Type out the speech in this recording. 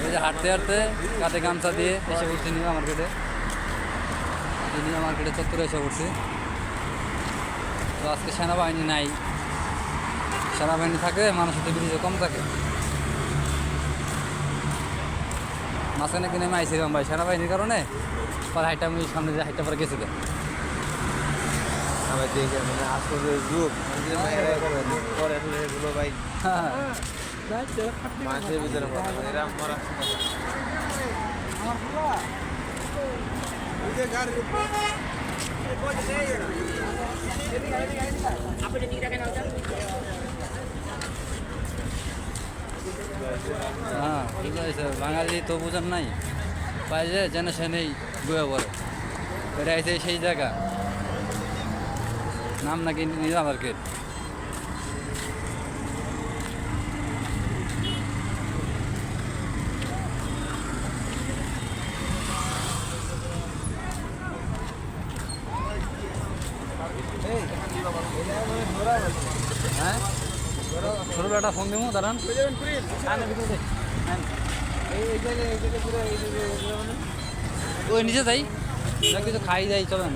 এই যে হাঁটতে হাঁটতে কাঁধে গামছা দিয়ে এসে পড়ছি নিউ মার্কেটে। নিউ মার্কেটে চত্বরে এসে পড়ছি। তো আজকে সেনাবাহিনী নাই, সেনাবাহিনী থাকে মানুষের তো বিরিজে কম থাকে। মাঝখানে কিনে আমি আইছিলাম ভাই সেনাবাহিনীর কারণে, পরে হাইটা আমি সামনে যে হাইটা পরে গেছিলাম। আবার দেখে মানে আসলে গ্রুপ পরে এগুলো ভাই মাছের ভিতরে এরা মরা হ্যাঁ ঠিক আছে, বাঙালি তো বুঝেন নাই পাই যে জেনে সেনেই বয়ে পড়ে। এটা আছে সেই জায়গা, নাম নাকি নিউ মার্কেট। হ্যাঁ ছোটো একটা ফোন দেবো দাঁড়ান। ওই নিচে যাই না, কিছু খাই যাই, চলেন